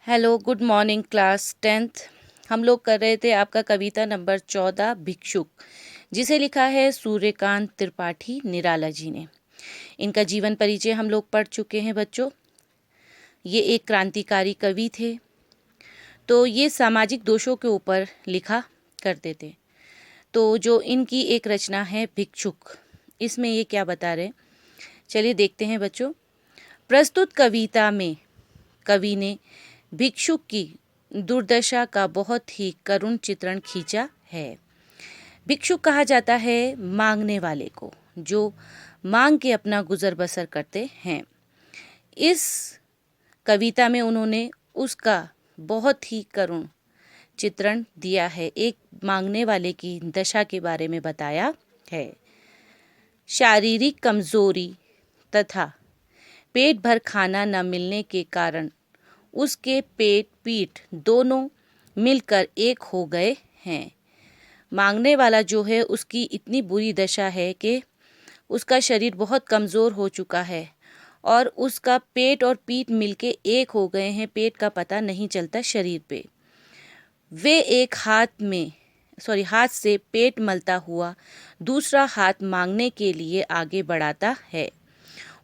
Hello, good morning class 10th। हम लोग कर रहे थे आपका कविता नंबर 14 भिक्षुक, जिसे लिखा है सूर्यकांत त्रिपाठी निराला जी ने। इनका जीवन परिचय हम लोग पढ़ चुके हैं बच्चों। ये एक क्रांतिकारी कवि थे। तो ये सामाजिक दोषों के ऊपर लिखा करते थे। तो जो इनकी एक रचना है भिक्षुक, इसमें ये क्या बता रहे, चलिए देखते हैं बच्चों। प्रस्तुत कविता में कवि ने भिक्षुक की दुर्दशा का बहुत ही करुण चित्रण खींचा है। भिक्षुक कहा जाता है मांगने वाले को, जो मांग के अपना गुजर बसर करते हैं। इस कविता में उन्होंने उसका बहुत ही करुण चित्रण दिया है, एक मांगने वाले की दशा के बारे में बताया है। शारीरिक कमजोरी तथा पेट भर खाना न मिलने के कारण उसके पेट पीठ दोनों मिलकर एक हो गए हैं। मांगने वाला जो है उसकी इतनी बुरी दशा है कि उसका शरीर बहुत कमज़ोर हो चुका है और उसका पेट और पीठ मिलके एक हो गए हैं। पेट का पता नहीं चलता शरीर पे। वे एक हाथ से पेट मलता हुआ दूसरा हाथ मांगने के लिए आगे बढ़ाता है।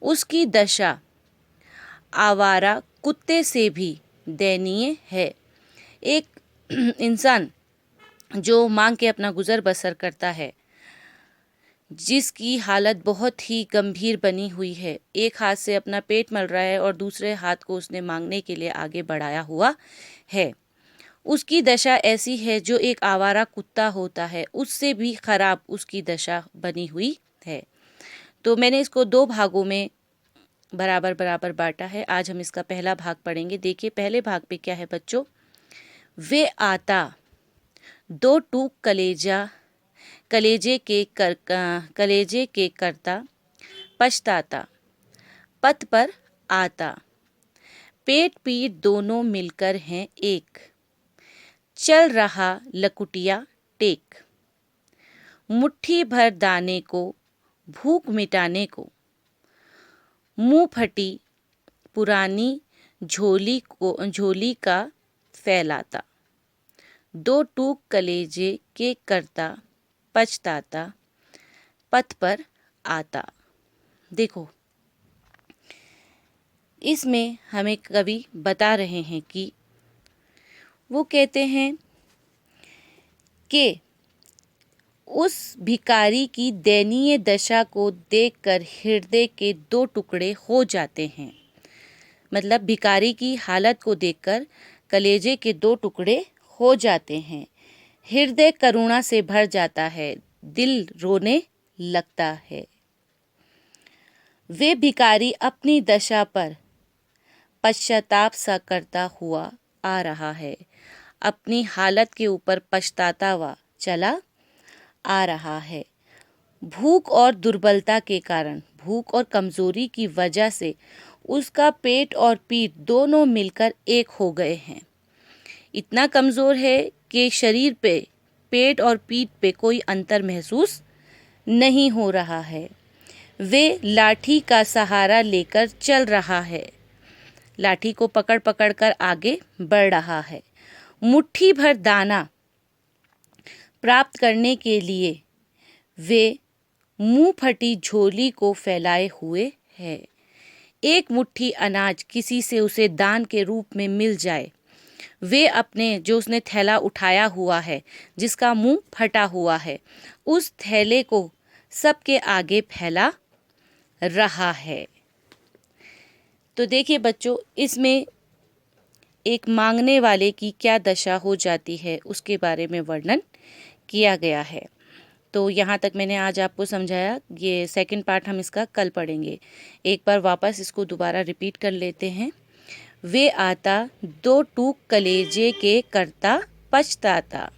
उसकी दशा आवारा कुत्ते से भी दयनीय है। एक इंसान जो मांग के अपना गुजर बसर करता है, जिसकी हालत बहुत ही गंभीर बनी हुई है, एक हाथ से अपना पेट मल रहा है और दूसरे हाथ को उसने मांगने के लिए आगे बढ़ाया हुआ है, उसकी दशा ऐसी है जो एक आवारा कुत्ता होता है उससे भी खराब उसकी दशा बनी हुई है। तो मैंने इसको दो भागों में बराबर बराबर बांटा है। आज हम इसका पहला भाग पढ़ेंगे। देखिए पहले भाग पे क्या है बच्चों। वे आता दो टूक कलेजे के करता पछताता पथ पर आता, पेट पीठ दोनों मिलकर हैं एक, चल रहा लकुटिया टेक, मुट्ठी भर दाने को भूख मिटाने को, मुंह फटी पुरानी झोली का फैलाता, दो टूक कलेजे के करता पछताता पथ पर आता। देखो, इसमें हमें कवि बता रहे हैं कि वो कहते हैं कि उस भिखारी की दयनीय दशा को देखकर हृदय के दो टुकड़े हो जाते हैं। मतलब भिखारी की हालत को देखकर कलेजे के दो टुकड़े हो जाते हैं, हृदय करुणा से भर जाता है, दिल रोने लगता है। वे भिखारी अपनी दशा पर पश्चाताप सा करता हुआ आ रहा है, अपनी हालत के ऊपर पछताता हुआ चला आ रहा है। भूख और दुर्बलता के कारण, भूख और कमजोरी की वजह से उसका पेट और पीठ दोनों मिलकर एक हो गए हैं। इतना कमजोर है कि शरीर पे, पेट और पीठ पे कोई अंतर महसूस नहीं हो रहा है। वे लाठी का सहारा लेकर चल रहा है, लाठी को पकड़ पकड़ कर आगे बढ़ रहा है। मुट्ठी भर दाना प्राप्त करने के लिए वे मुंह फटी झोली को फैलाए हुए है। एक मुट्ठी अनाज किसी से उसे दान के रूप में मिल जाए, वे अपने जो उसने थैला उठाया हुआ है, जिसका मुंह फटा हुआ है, उस थैले को सबके आगे फैला रहा है। तो देखिए बच्चों, इसमें एक मांगने वाले की क्या दशा हो जाती है उसके बारे में वर्णन किया गया है। तो यहाँ तक मैंने आज आपको समझाया। ये सेकंड पार्ट हम इसका कल पढ़ेंगे। एक बार वापस इसको दोबारा रिपीट कर लेते हैं। वे आता दो टूक कलेजे के करता पछताता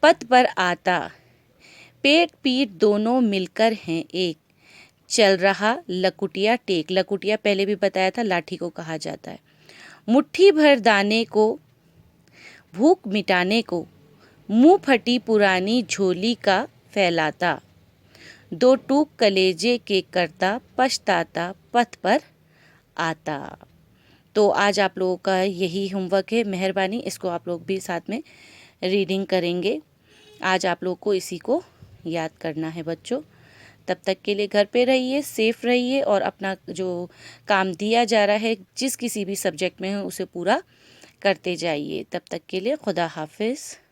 पथ पर आता, पेट पीठ दोनों मिलकर हैं एक, चल रहा लकुटिया टेक, लकुटिया पहले भी बताया था लाठी को कहा जाता है, मुट्ठी भर दाने को भूख मिटाने को, मुंह फटी पुरानी झोली का फैलाता, दो टूक कलेजे के करता पछताता पथ पर आता। तो आज आप लोगों का यही होमवर्क है, मेहरबानी इसको आप लोग भी साथ में रीडिंग करेंगे। आज आप लोग को इसी को याद करना है बच्चों। तब तक के लिए घर पे रहिए, सेफ रहिए और अपना जो काम दिया जा रहा है जिस किसी भी सब्जेक्ट में है उसे पूरा करते जाइए। तब तक के लिए खुदा हाफिज़।